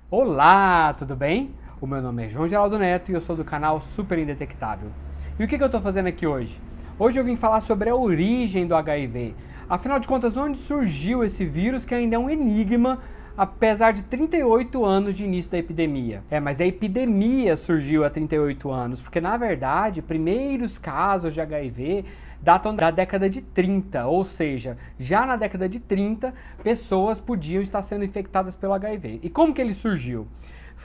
Olá, tudo bem? O meu nome é João Geraldo Neto e eu sou do canal Super Indetectável. E o que eu estou fazendo aqui hoje? Hoje eu vim falar sobre a origem do HIV. Afinal de contas, onde surgiu esse vírus que ainda é um enigma, apesar de 38 anos de início da epidemia? Mas a epidemia surgiu há 38 anos, porque na verdade, primeiros casos de HIV datam da década de 30, ou seja, já na década de 30, pessoas podiam estar sendo infectadas pelo HIV. E como que ele surgiu?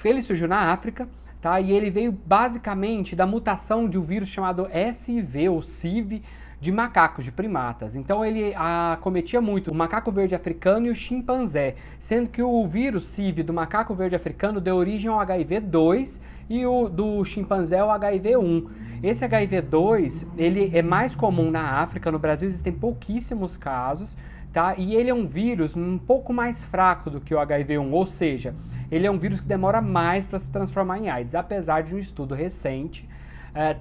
Ele surgiu na África, tá? E ele veio basicamente da mutação de um vírus chamado SIV, ou CIV, de macacos, de primatas. Então ele acometia muito o macaco verde africano e o chimpanzé, sendo que o vírus CIV do macaco verde africano deu origem ao HIV-2 e o do chimpanzé ao HIV-1. Esse HIV-2, ele é mais comum na África, no Brasil existem pouquíssimos casos, tá? E ele é um vírus um pouco mais fraco do que o HIV-1, ou seja, ele é um vírus que demora mais para se transformar em AIDS, apesar de um estudo recente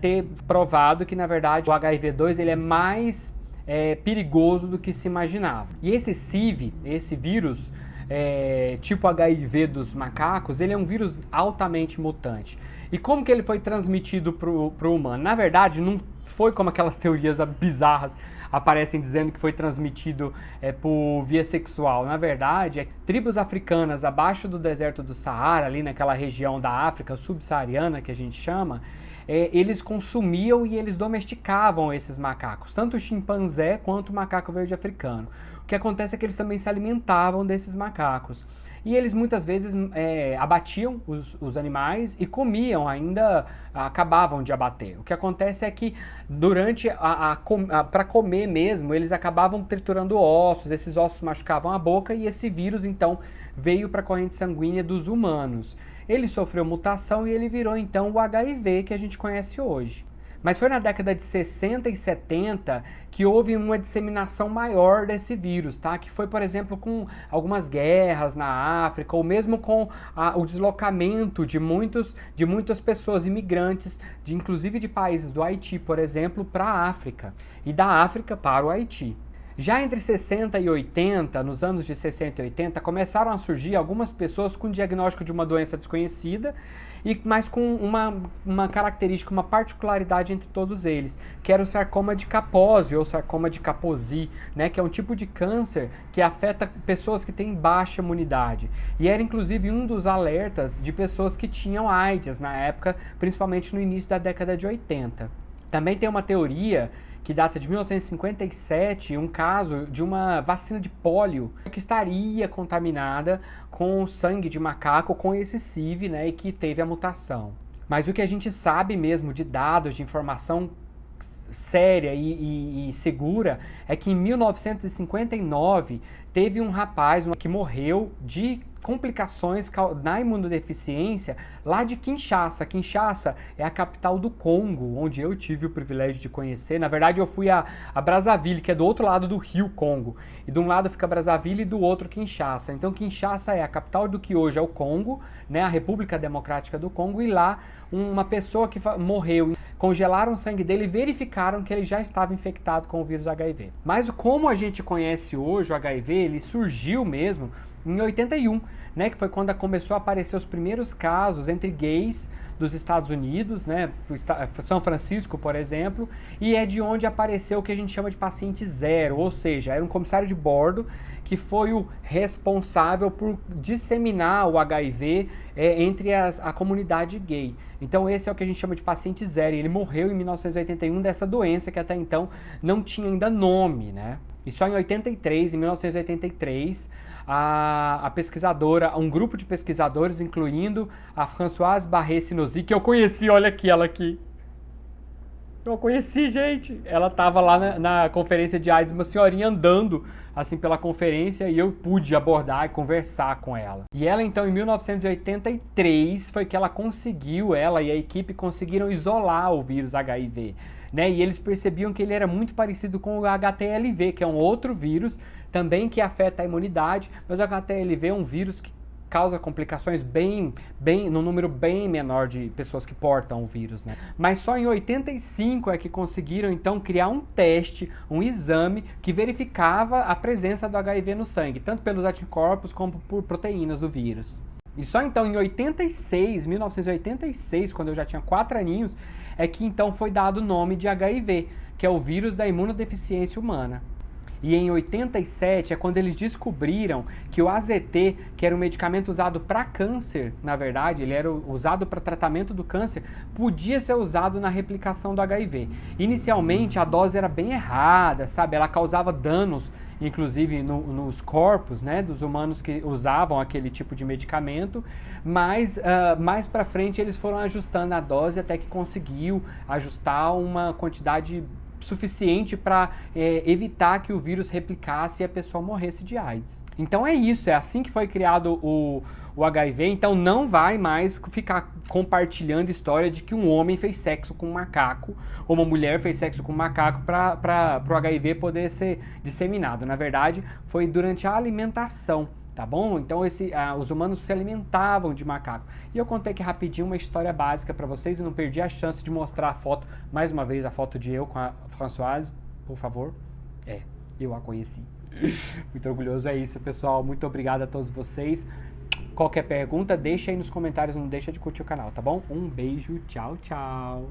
ter provado que, na verdade, o HIV-2 ele é mais perigoso do que se imaginava. E esse CIV, esse vírus tipo HIV dos macacos, ele é um vírus altamente mutante. E como que ele foi transmitido para o humano? Na verdade, não foi como aquelas teorias bizarras aparecem dizendo que foi transmitido por via sexual. Na verdade, tribos africanas abaixo do deserto do Saara, ali naquela região da África subsaariana que a gente chama, eles consumiam e eles domesticavam esses macacos, tanto o chimpanzé quanto o macaco verde africano. O que acontece é que eles também se alimentavam desses macacos. E eles muitas vezes abatiam os animais e comiam, ainda acabavam de abater. O que acontece é que durante para comer mesmo, eles acabavam triturando ossos, esses ossos machucavam a boca e esse vírus então veio para a corrente sanguínea dos humanos. Ele sofreu mutação e ele virou então o HIV que a gente conhece hoje. Mas foi na década de 60 e 70 que houve uma disseminação maior desse vírus, tá? Que foi, por exemplo, com algumas guerras na África, ou mesmo com o deslocamento de muitas pessoas imigrantes, inclusive de países do Haiti, por exemplo, para a África, e da África para o Haiti. Já entre 60 e 80, nos anos de 60 e 80, começaram a surgir algumas pessoas com diagnóstico de uma doença desconhecida, mas com uma característica, uma particularidade entre todos eles, que era o sarcoma de Kaposi ou sarcoma de Kaposi, né, que é um tipo de câncer que afeta pessoas que têm baixa imunidade. E era inclusive um dos alertas de pessoas que tinham AIDS na época, principalmente no início da década de 80. Também tem uma teoria que data de 1957, um caso de uma vacina de pólio que estaria contaminada com sangue de macaco, com esse CIV, né, e que teve a mutação. Mas o que a gente sabe mesmo de dados, de informação séria e segura, é que em 1959 teve um rapaz que morreu de complicações na imunodeficiência lá de Kinshasa. Kinshasa é a capital do Congo, onde eu tive o privilégio de conhecer. Na verdade, eu fui a Brazzaville, que é do outro lado do rio Congo. E de um lado fica Brazzaville e do outro Kinshasa. Então, Kinshasa é a capital do que hoje é o Congo, né, a República Democrática do Congo, e lá uma pessoa que morreu, congelaram o sangue dele e verificaram que ele já estava infectado com o vírus HIV. Mas como a gente conhece hoje o HIV, ele surgiu mesmo em 81, né, que foi quando começou a aparecer os primeiros casos entre gays dos Estados Unidos, né, São Francisco, por exemplo, e é de onde apareceu o que a gente chama de paciente zero, ou seja, era um comissário de bordo que foi o responsável por disseminar o HIV entre a comunidade gay. Então esse é o que a gente chama de paciente zero, e ele morreu em 1981 dessa doença que até então não tinha ainda nome, né? E só em 1983, a pesquisadora, um grupo de pesquisadores, incluindo a Françoise Barré-Sinozi, que eu conheci, olha aqui, ela aqui. Eu conheci, gente. Ela estava lá na conferência de AIDS, uma senhorinha andando assim pela conferência, e eu pude abordar e conversar com ela. E ela então em 1983 foi que ela e a equipe conseguiram isolar o vírus HIV, né? E eles percebiam que ele era muito parecido com o HTLV, que é um outro vírus também que afeta a imunidade, mas o HTLV é um vírus que causa complicações num número bem menor de pessoas que portam o vírus, né? Mas só em 85 é que conseguiram então criar um teste, um exame que verificava a presença do HIV no sangue, tanto pelos anticorpos como por proteínas do vírus. E só então em 1986, quando eu já tinha 4 aninhos, é que então foi dado o nome de HIV, que é o vírus da imunodeficiência humana. E em 87 é quando eles descobriram que o AZT, que era um medicamento usado para câncer, na verdade, ele era usado para tratamento do câncer, podia ser usado na replicação do HIV. Inicialmente a dose era bem errada, sabe? Ela causava danos, inclusive nos corpos, né, dos humanos que usavam aquele tipo de medicamento, mas mais para frente eles foram ajustando a dose até que conseguiu ajustar uma quantidade suficiente para evitar que o vírus replicasse e a pessoa morresse de AIDS. Então é isso, é assim que foi criado o HIV. Então não vai mais ficar compartilhando história de que um homem fez sexo com um macaco ou uma mulher fez sexo com um macaco para o HIV poder ser disseminado. Na verdade, foi durante a alimentação. Tá bom? Então os humanos se alimentavam de macaco. E eu contei aqui rapidinho uma história básica para vocês e não perdi a chance de mostrar a foto, mais uma vez a foto de eu com a Françoise, por favor. Eu a conheci. Muito orgulhoso, é isso, pessoal. Muito obrigado a todos vocês. Qualquer pergunta, deixa aí nos comentários, não deixa de curtir o canal, tá bom? Um beijo, tchau, tchau.